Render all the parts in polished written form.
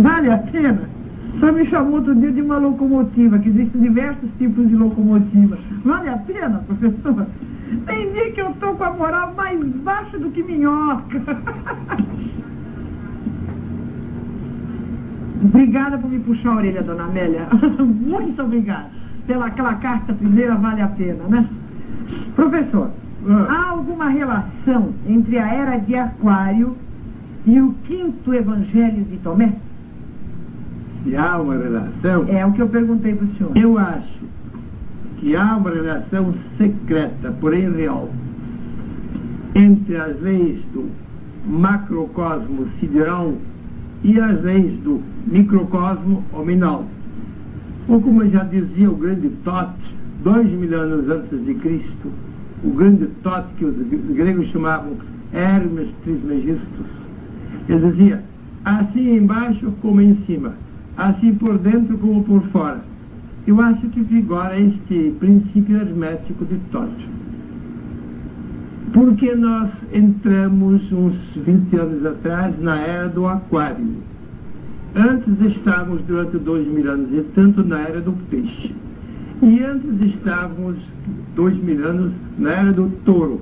Vale a pena? Só me chamou outro dia de uma locomotiva, que existem diversos tipos de locomotiva. Vale a pena, professor? Tem dia que eu estou com a moral mais baixa do que minhoca. Obrigada por me puxar a orelha, dona Amélia. Muito obrigada. Pelaquela carta primeira vale a pena, né? Professor, há alguma relação entre a era de Aquário e o quinto evangelho de Tomé? Se há uma relação... É o que eu perguntei para o senhor. Eu acho que há uma relação secreta, porém real, entre as leis do macrocosmo sideral e as leis do microcosmo hominal. Ou como já dizia o grande Thoth, 2000 anos antes de Cristo, o grande Thoth que os gregos chamavam Hermes Trismegistus, ele dizia, assim embaixo como em cima, assim por dentro como por fora. Eu acho que vigora este princípio hermético de Thoth. Porque nós entramos uns 20 anos atrás na era do Aquário. Antes estávamos, durante 2000 anos e tanto, na era do Peixe. E antes estávamos 2000 anos na era do Touro.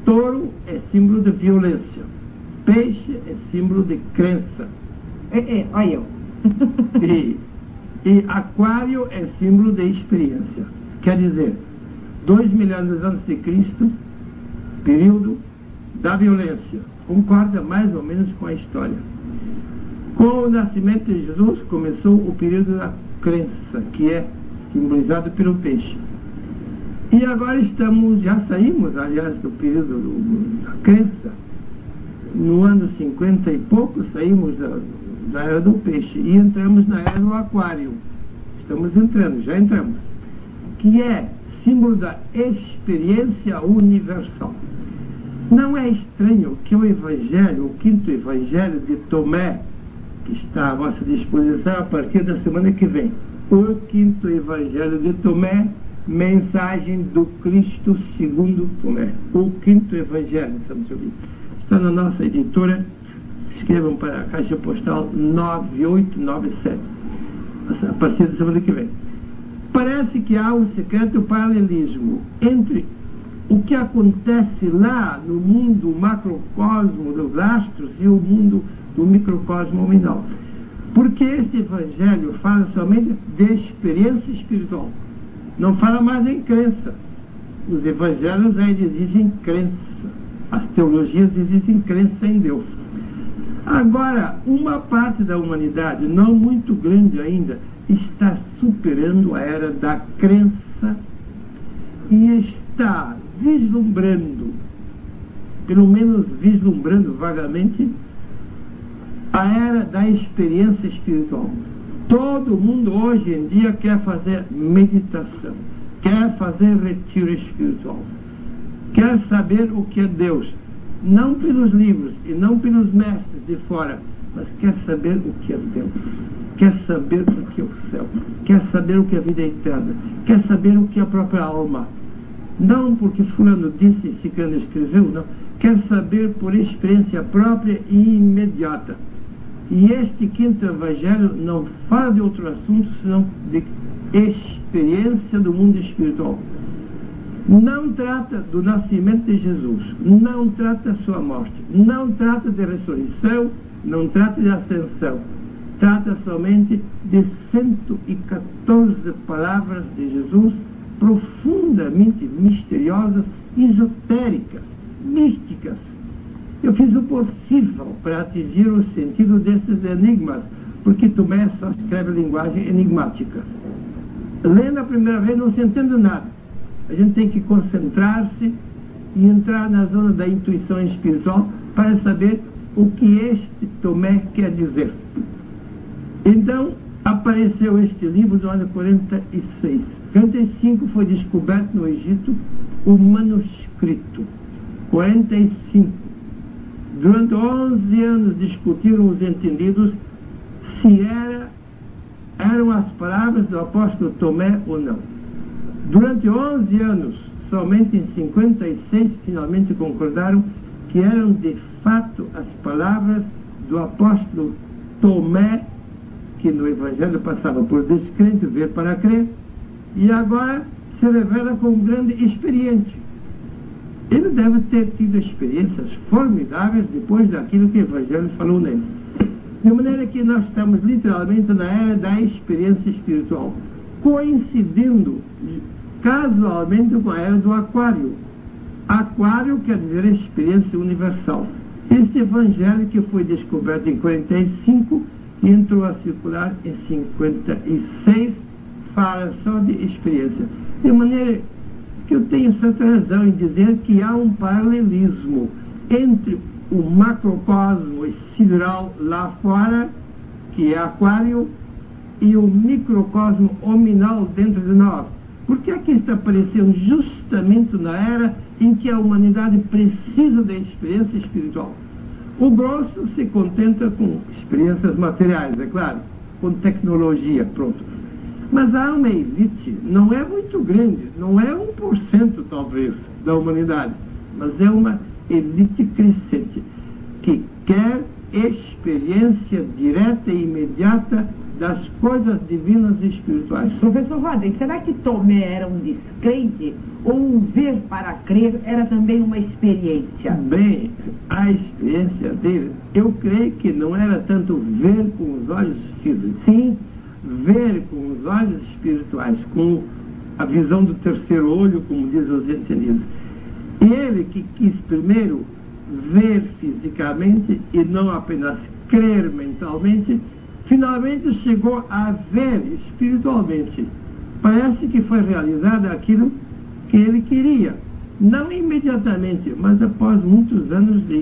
Touro é símbolo de violência. Peixe é símbolo de crença. Olha eu. E Aquário é símbolo de experiência. Quer dizer, 2000 anos antes de Cristo, período da violência. Concorda mais ou menos com a história. Com o nascimento de Jesus começou o período da crença, que é simbolizado pelo peixe. E agora já saímos, aliás, do período da crença. No ano 50 e pouco saímos da era do peixe e entramos na era do Aquário. Estamos entrando, já entramos. Que é símbolo da experiência universal. Não é estranho que o Evangelho, o quinto Evangelho de Tomé, que está à vossa disposição a partir da semana que vem, o quinto Evangelho de Tomé, mensagem do Cristo segundo Tomé. O quinto Evangelho, estamos ouvindo. Está na nossa editora. Escrevam para a Caixa Postal 9897, a partir da semana que vem. Parece que há um secreto paralelismo entre o que acontece lá no mundo macrocosmo dos astros e o mundo do microcosmo nominal. Porque este Evangelho fala somente de experiência espiritual. Não fala mais em crença. Os Evangelhos ainda exigem crença. As teologias exigem crença em Deus. Agora, uma parte da humanidade, não muito grande ainda, está superando a era da crença e está vislumbrando, pelo menos vislumbrando vagamente, a era da experiência espiritual. Todo mundo hoje em dia quer fazer meditação, quer fazer retiro espiritual, quer saber o que é Deus, não pelos livros e não pelos mestres de fora, mas quer saber o que é Deus, quer saber o que é o céu, quer saber o que é a vida eterna, quer saber o que é a própria alma. Não porque fulano disse e ciclano escreveu, não. Quer saber por experiência própria e imediata. E este quinto Evangelho não fala de outro assunto senão de experiência do mundo espiritual. Não trata do nascimento de Jesus, não trata da sua morte, não trata de ressurreição, não trata de ascensão. Trata somente de 114 palavras de Jesus profundamente misteriosas, esotéricas, místicas. Eu fiz o possível para atingir o sentido desses enigmas, porque Tomé só escreve linguagem enigmática. Lendo a primeira vez não se entende nada. A gente tem que concentrar-se e entrar na zona da intuição espiritual para saber o que este Tomé quer dizer. Então, apareceu este livro no ano 46. 45 foi descoberto no Egito o manuscrito. 45. Durante 11 anos discutiram os entendidos se eram as palavras do apóstolo Tomé ou não. Durante 11 anos, somente em 56, finalmente concordaram que eram de fato as palavras do apóstolo Tomé, que no Evangelho passava por descrente, ver para crer, e agora se revela como um grande experiente. Ele deve ter tido experiências formidáveis depois daquilo que o Evangelho falou nele. De maneira que nós estamos literalmente na era da experiência espiritual, coincidindo casualmente com a era do Aquário. Aquário quer dizer experiência universal. Este Evangelho, que foi descoberto em 45 e entrou a circular em 56, fala só de experiência. De maneira que eu tenho certa razão em dizer que há um paralelismo entre o macrocosmo sideral lá fora, que é Aquário, e o microcosmo hominal dentro de nós. Porque aqui está aparecendo justamente na era em que a humanidade precisa da experiência espiritual. O grosso se contenta com experiências materiais, é claro, com tecnologia, pronto. Mas há uma elite, não é muito grande, não é 1% talvez da humanidade, mas é uma elite crescente, que quer experiência direta e imediata das coisas divinas e espirituais. Professor Rodney, será que Tomé era um descrente ou um ver para crer era também uma experiência? Bem, a experiência dele, eu creio que não era tanto ver com os olhos físicos, sim ver com os olhos espirituais, com a visão do terceiro olho, como diz os entendidos. Ele que quis primeiro ver fisicamente e não apenas crer mentalmente, finalmente chegou a ver espiritualmente. Parece que foi realizado aquilo que ele queria. Não imediatamente, mas após muitos anos de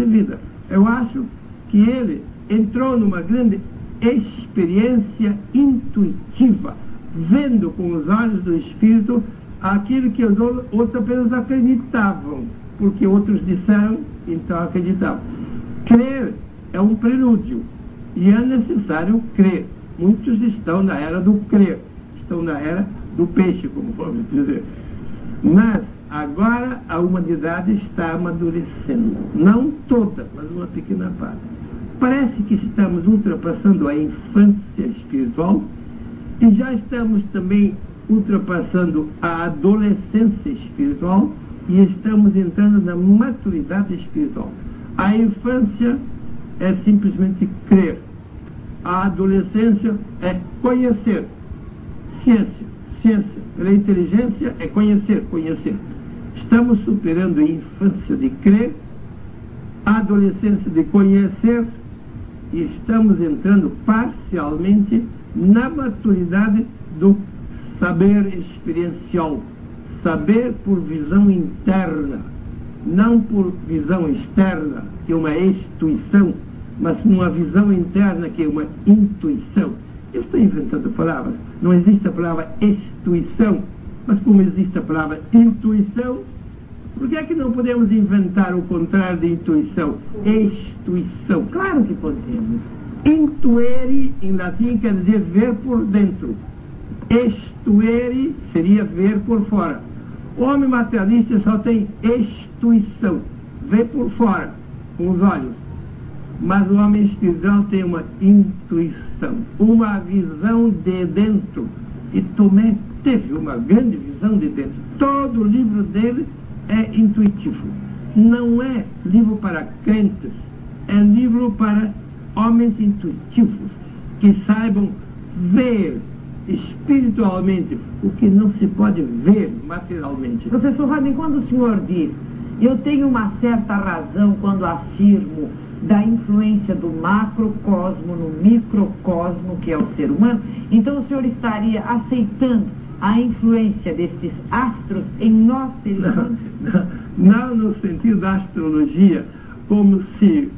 vida. Eu acho que ele entrou numa grande experiência intuitiva, vendo com os olhos do Espírito aquilo que os outros apenas acreditavam, porque outros disseram, então acreditavam. Crer é um prelúdio. E é necessário crer. Muitos estão na era do crer, estão na era do peixe, como vamos dizer. Mas agora a humanidade está amadurecendo. Não toda, mas uma pequena parte. Parece que estamos ultrapassando a infância espiritual e já estamos também ultrapassando a adolescência espiritual e estamos entrando na maturidade espiritual. A infância é simplesmente crer. A adolescência é conhecer. Ciência. Pela inteligência é conhecer. Estamos superando a infância de crer, a adolescência de conhecer e estamos entrando parcialmente na maturidade do saber experiencial. Saber por visão interna, não por visão externa, que é uma intuição, mas uma visão interna, que é uma intuição. Eu estou inventando palavras. Não existe a palavra intuição, mas como existe a palavra intuição, por que é que não podemos inventar o contrário de intuição? Extuição. Claro que podemos. Intuere, em latim, quer dizer ver por dentro. Extuere seria ver por fora. O homem materialista só tem extuição, vê por fora, com os olhos. Mas o homem espiritual tem uma intuição, uma visão de dentro. E Tomé teve uma grande visão de dentro. Todo o livro dele é intuitivo. Não é livro para crentes, é livro para homens intuitivos, que saibam ver espiritualmente o que não se pode ver materialmente. Professor Rodney, quando o senhor diz, eu tenho uma certa razão quando afirmo da influência do macrocosmo no microcosmo, que é o ser humano, então o senhor estaria aceitando a influência desses astros em nós, seres humanos? Não no sentido da astrologia, como se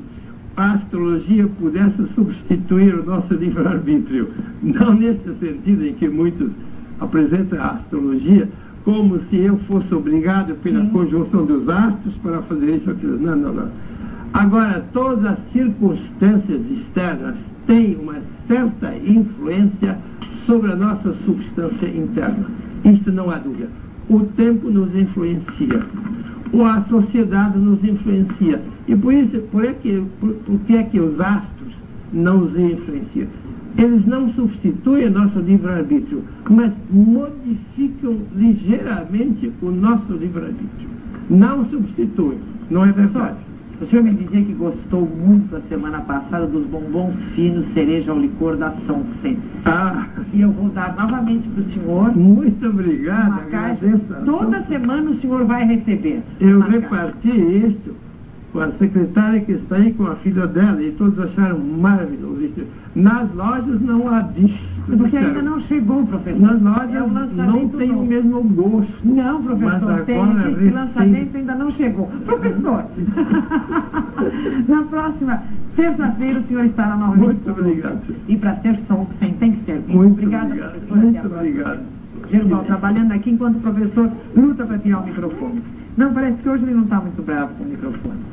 a astrologia pudesse substituir o nosso livre-arbítrio. Não nesse sentido em que muitos apresentam a astrologia como se eu fosse obrigado pela conjunção dos astros para fazer isso ou aquilo. Não. Agora, todas as circunstâncias externas têm uma certa influência sobre a nossa substância interna. Isto não há dúvida. O tempo nos influencia. Ou a sociedade nos influencia. E por isso, por que é que os astros não os influenciam. Eles não substituem o nosso livre-arbítrio, mas modificam ligeiramente o nosso livre-arbítrio. Não substituem, não é verdade? O senhor me dizia que gostou muito a semana passada dos bombons finos cereja ao licor da São Cê. E eu vou dar novamente para o senhor. Muito obrigado. Uma caixa. Toda semana o senhor vai receber. Eu reparti isto com a secretária que está aí com a filha dela e todos acharam maravilhoso. Nas lojas não há disso. Porque ainda não chegou, professor. Nas lojas não tem o mesmo gosto. Não, professor, esse lançamento ainda não chegou. Professor, na próxima terça-feira o senhor estará novamente. Muito obrigado. E para ser som, tem que ser. Muito obrigada, obrigado. professor. Muito obrigado. Gerbal trabalhando aqui enquanto o professor luta para tirar o microfone. Não, parece que hoje ele não está muito bravo com o microfone.